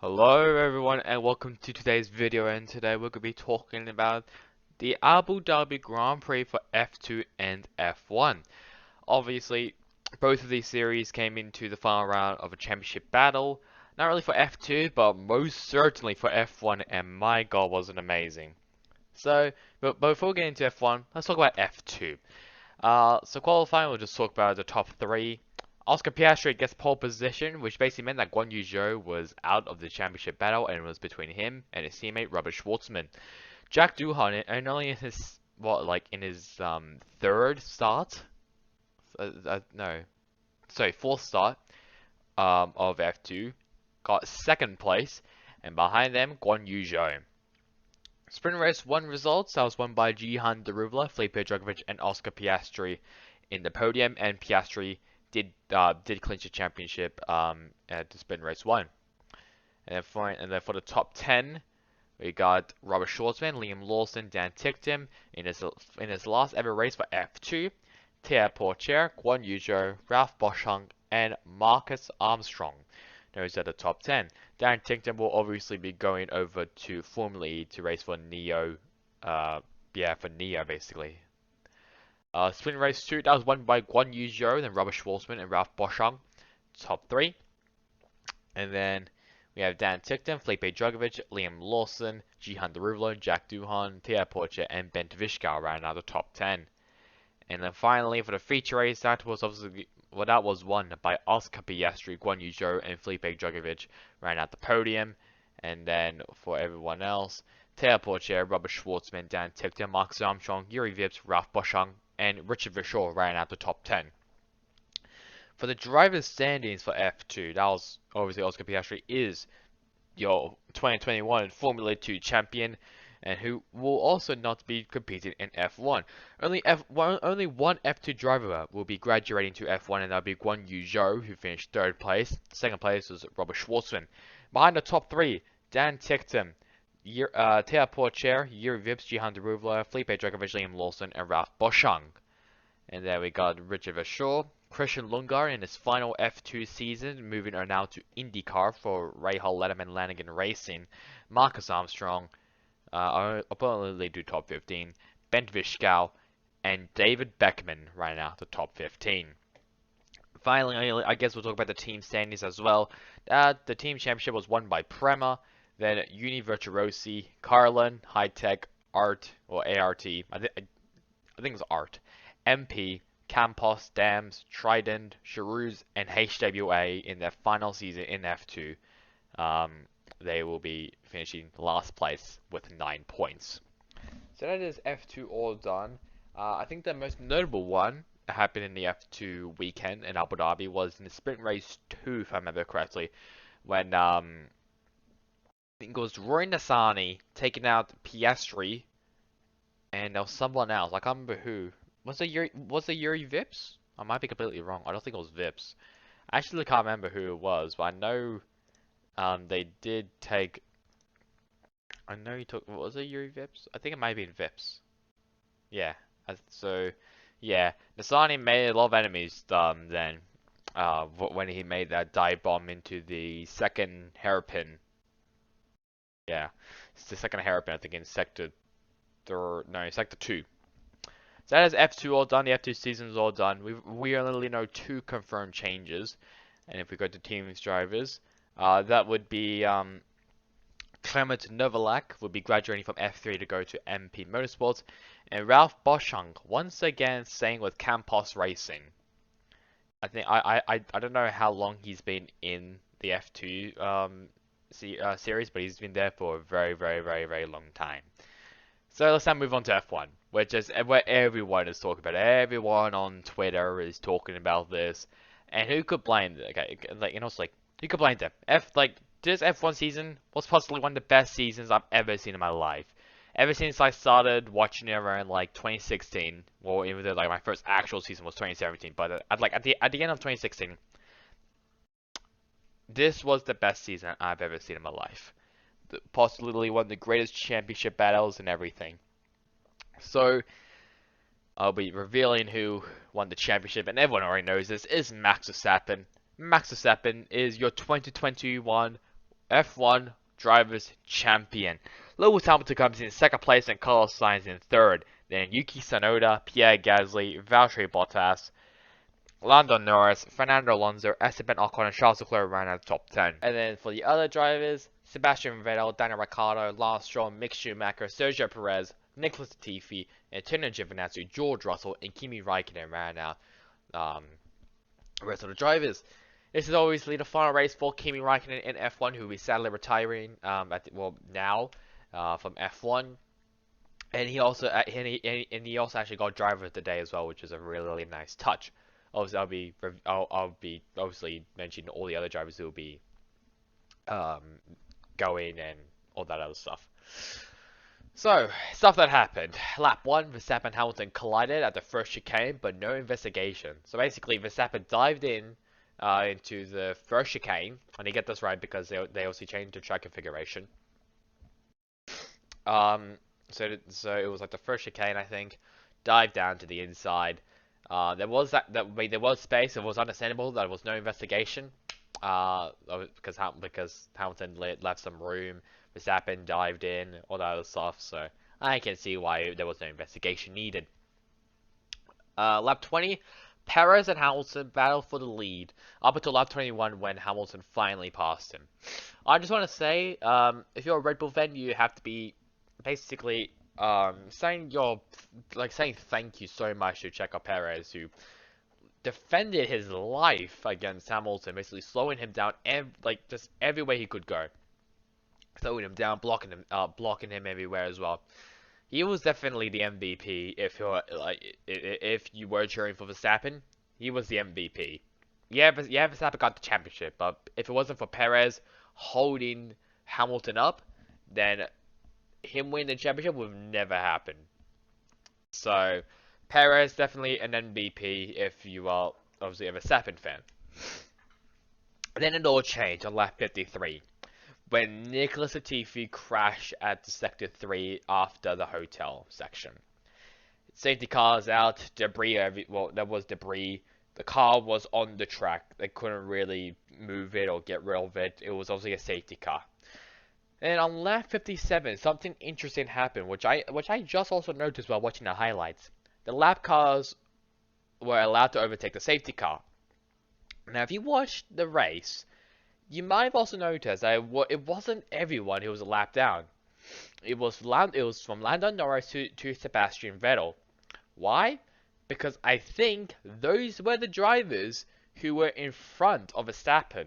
Hello everyone and welcome to today's video, and today we're going to be talking about the Abu Dhabi Grand Prix for F2 and F1. Obviously, both of these series came into the final round of a championship battle, not really for F2 but most certainly for F1, and my god was it amazing. But before we get into F1, let's talk about F2. So qualifying, we'll just talk about the top three. Oscar Piastri gets pole position, which basically meant that Guan Yu Zhou was out of the championship battle, and it was between him and his teammate Robert Schwartzman. Jack Doohan, and only in his third start, no, sorry, fourth start of F2, got second place, and behind them Guan Yu Zhou. Sprint race 1 results, that was won by Jihan Daruvla, Felipe Drugovich, and Oscar Piastri in the podium, and Piastri did clinch the championship at the sprint race 1. And then for the top 10, we got Robert Schwartzman, Liam Lawson, Dan Ticktum in his last ever race for F2, Thea Porcher, Guan Yu Zhou, Ralph Boschung, and Marcus Armstrong. Those are the top 10. Dan Ticktum will obviously be going over to Formula E to race for Neo, for Neo basically. Sprint race 2, that was won by Guan Yu Zhou, then Robert Schwartzman and Ralph Boschung, top 3. And then we have Dan Ticktum, Felipe Drugovich, Liam Lawson, Jihan Daruvlo, Jack Doohan, Thea Porcher, and Ben Vishkau round out the top 10. And then finally, for the feature race, that was won by Oscar Piastri, Guan Yu Zhou, and Felipe Drugovich ran out the podium. And then for everyone else, Thea Porcher, Robert Schwartzman, Dan Ticktum, Marcus Armstrong, Yuri Vips, Ralph Boschung, and Richard Verschoor ran out the top 10. For the drivers' standings for F2, that was obviously Oscar Piastri is your 2021 Formula 2 champion, and who will also not be competing in F1. Only one F2 driver will be graduating to F1, and that'll be Guan Yu Zhou, who finished third place. Second place was Robert Schwartzman. Behind the top three, Dan Ticktum, Thea Porcher, Yuri Vips, Jihan Daruvla, Felipe Drugovich, Liam Lawson, and Ralph Boschung. And then we got Richard Verschoor, Christian Lundgaard in his final F2 season, moving on now to IndyCar for Rahal Letterman Lanigan Racing. Marcus Armstrong, I'll probably do top 15. Ben Vishkau, and David Beckman running out the top 15. Finally, I guess we'll talk about the team standings as well. The team championship was won by Prema, then Uni Virtuosi, Carlin, High Tech, Art, or ART. I think it's Art. MP, Campos, Dams, Trident, Charouz, and HWA in their final season in F2. They will be finishing last place with 9 points. So that is F2 all done. I think the most notable one happened in the F2 weekend in Abu Dhabi was in the sprint race 2, if I remember correctly, when I think it was Roy Nassani taking out Piastri, and there was someone else. I can't remember who. Was it Yuri Vips? I might be completely wrong. I don't think it was Vips. I actually can't remember who it was, but I know they did take. I know he took. What was it, Yuri Vips? I think it might have been Vips. Yeah. So, yeah, Nassani made a lot of enemies then when he made that dive bomb into the second hairpin. Yeah, it's the second hairpin, I think, in sector 2. So that is F2 all done. The F2 season is all done. We only know 2 confirmed changes. And if we go to teams drivers, that would be Clement Novalak will be graduating from F3 to go to MP Motorsports, and Ralph Boschung once again staying with Campos Racing. I think I don't know how long he's been in the F2 series, but he's been there for a very, very, very, very long time. So let's now move on to F1, where everyone is talking about it. Everyone on Twitter is talking about this, and who could blame them? Okay, who could blame them? This F1 season was possibly one of the best seasons I've ever seen in my life. Ever since I started watching it around 2016, well, even though my first actual season was 2017, but at the end of 2016, this was the best season I've ever seen in my life. Possibly one of the greatest championship battles and everything. So, I'll be revealing who won the championship, and everyone already knows this, is Max Verstappen. Max Verstappen is your 2021 F1 Drivers' Champion. Lewis Hamilton comes in second place and Carlos Sainz in third. Then Yuki Tsunoda, Pierre Gasly, Valtteri Bottas, Lando Norris, Fernando Alonso, Esteban Ocon, and Charles Leclerc ran out of the top 10. And then for the other drivers, Sebastian Vettel, Daniel Ricciardo, Lance Stroll, Mick Schumacher, Sergio Perez, Nicholas Latifi, Antonio Giovinazzi, George Russell, and Kimi Raikkonen ran out. The rest of the drivers. This is obviously the final race for Kimi Raikkonen in F1, who is sadly retiring now from F1. And he also actually got driver of the day as well, which is a really, really nice touch. Obviously, I'll be obviously mentioning all the other drivers who will be going and all that other stuff. So, stuff that happened. Lap 1, Verstappen and Hamilton collided at the first chicane, but no investigation. So basically, Verstappen dived in into the first chicane, and he get this right because they also changed the track configuration. So it was like the first chicane, I think. Dive down to the inside. There was there was space. It was understandable that there was no investigation. Because Hamilton left some room. Verstappen dived in, all that other stuff. So I can see why there was no investigation needed. Lap 20, Perez and Hamilton battled for the lead up until lap 21 when Hamilton finally passed him. I just want to say, if you're a Red Bull fan, you have to be basically saying thank you so much to Checo Perez, who defended his life against Hamilton, basically slowing him down just every way he could go, slowing him down, blocking him everywhere as well. He was definitely the MVP. If you were cheering for Verstappen, he was the MVP. Yeah, Verstappen got the championship, but if it wasn't for Perez holding Hamilton up, then him winning the championship would have never happened. So, Perez definitely an MVP if you are obviously a Verstappen fan. Then it all changed on lap 53, when Nicholas Latifi crashed at the sector 3 after the hotel section. Safety cars out, debris there was debris. The car was on the track. They couldn't really move it or get rid of it. It was obviously a safety car. And on lap 57, something interesting happened, which I just also noticed while watching the highlights. The lap cars were allowed to overtake the safety car. Now, if you watched the race, you might have also noticed that it wasn't everyone who was a lap down. It was from Lando Norris to Sebastian Vettel. Why? Because I think those were the drivers who were in front of Verstappen.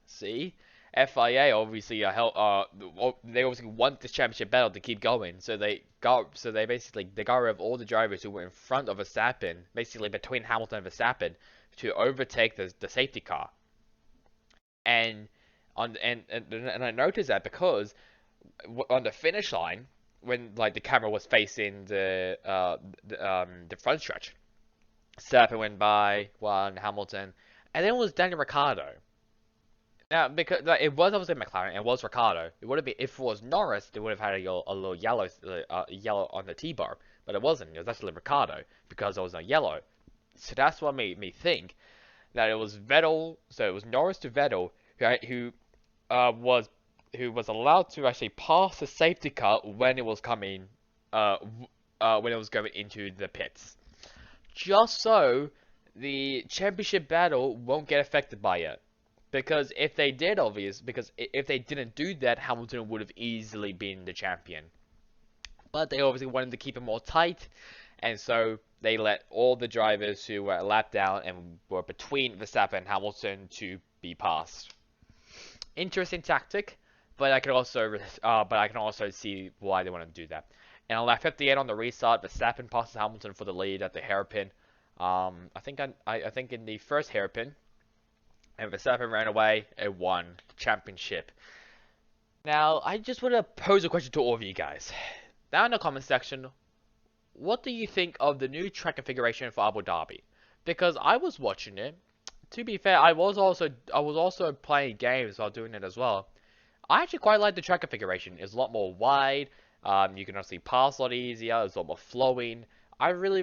See? FIA obviously they obviously want this championship battle to keep going, so they got rid of all the drivers who were in front of Verstappen, basically between Hamilton and Verstappen, to overtake the safety car. And I noticed that because on the finish line, when the camera was facing the front stretch, Verstappen went by one Hamilton, and then it was Daniel Ricciardo. Now, because it was obviously McLaren, it was Ricciardo. It would have been if it was Norris, they would have had a little yellow on the T-bar, but it wasn't. It was actually Ricciardo because there was no yellow. So that's what made me think that it was Vettel. So it was Norris to Vettel who was allowed to actually pass the safety car when it was coming when it was going into the pits, just so the championship battle won't get affected by it. Because if they didn't do that, Hamilton would have easily been the champion. But they obviously wanted to keep it more tight, and so they let all the drivers who were lapped down and were between Verstappen and Hamilton to be passed. Interesting tactic, but I can also see why they want to do that. And on lap 58 on the restart, Verstappen passes Hamilton for the lead at the hairpin. I think in the first hairpin. And Verstappen ran away and won the championship. Now, I just want to pose a question to all of you guys. Down in the comment section, what do you think of the new track configuration for Abu Dhabi? Because I was watching it. To be fair, I was also playing games while doing it as well. I actually quite like the track configuration. It's a lot more wide. You can actually pass a lot easier. It's a lot more flowing. I really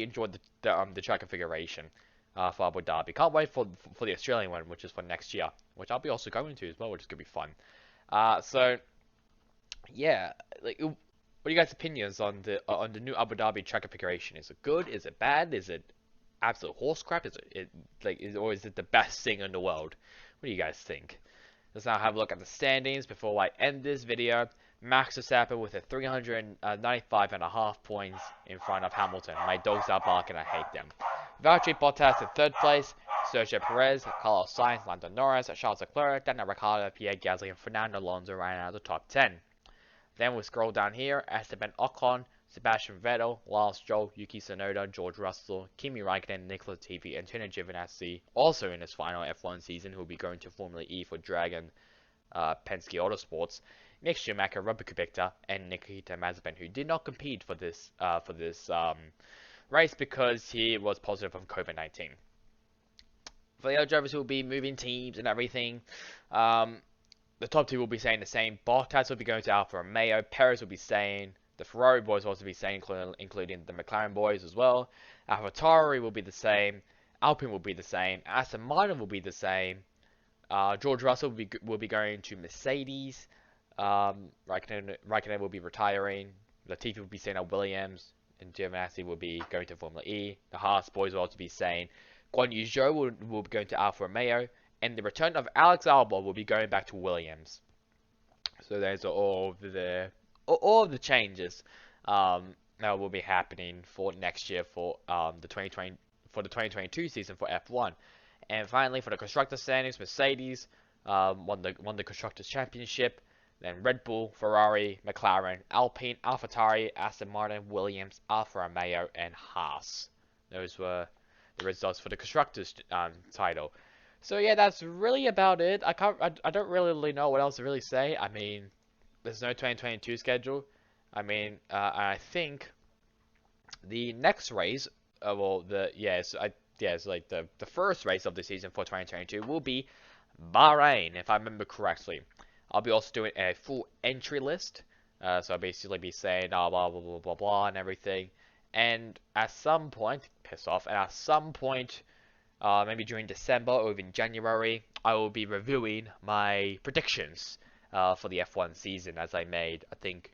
enjoyed the track configuration. for Abu Dhabi. Can't wait for the Australian one, which is for next year, which I'll be also going to as well, which is gonna be fun. So yeah, like, what are you guys' opinions on the new Abu Dhabi track configuration? Is it good? Is it bad? Is it absolute horse crap? Or is it the best thing in the world? What do you guys think? Let's now have a look at the standings before I end this video. Max Verstappen with a 395.5 points in front of Hamilton. My dogs are barking, I hate them. Valtteri Bottas in third place. Sergio Perez, Carlos Sainz, Lando Norris, Charles Leclerc, Daniel Ricciardo, Pierre Gasly, and Fernando Alonso right out of the top 10. Then we scroll down here, Esteban Ocon, Sebastian Vettel, Lance Stroll, Yuki Tsunoda, George Russell, Kimi Raikkonen, Nicolas Latifi, and Antonio Giovinazzi, also in his final F1 season, who will be going to Formula E for Dragon Penske Autosports, Mick Schumacher, Robert Kubica, and Nikita Mazepin, who did not compete for this race because he was positive on COVID-19. For the other drivers who will be moving teams and everything, the top two will be saying the same. Bottas will be going to Alfa Romeo. Perez will be staying. The Ferrari boys will also be staying, including the McLaren boys as well. AlphaTauri will be the same. Alpine will be the same. Aston Martin will be the same. George Russell will be going to Mercedes. Raikkonen will be retiring. Latifi will be staying at Williams. And Giovinazzi will be going to Formula E. The Haas boys will also be staying. Guan Yu Zhou will be going to Alfa Romeo. And the return of Alex Albon will be going back to Williams. So those are all of the changes that will be happening for next year for the 2022 season for F1. And finally, for the constructors standings, Mercedes won the constructors championship. Then Red Bull, Ferrari, McLaren, Alpine, AlphaTauri, Aston Martin, Williams, Alfa Romeo, and Haas. Those were the results for the constructors title. So yeah, that's really about it. I don't really know what else to really say. I mean, there's no 2022 schedule. I mean, I think the next race, the first race of the season for 2022 will be Bahrain, if I remember correctly. I'll be also doing a full entry list. So I'll basically be saying blah blah blah blah blah and everything. And at some point, piss off. And at some point, maybe during December or even January, I will be reviewing my predictions for the F1 season, as I made, I think,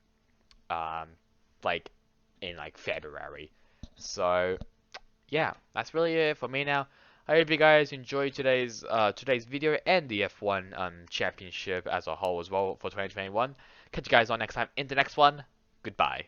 in February. So yeah, that's really it for me now. I hope you guys enjoyed today's video and the F1 championship as a whole as well for 2021. Catch you guys on next time in the next one. Goodbye.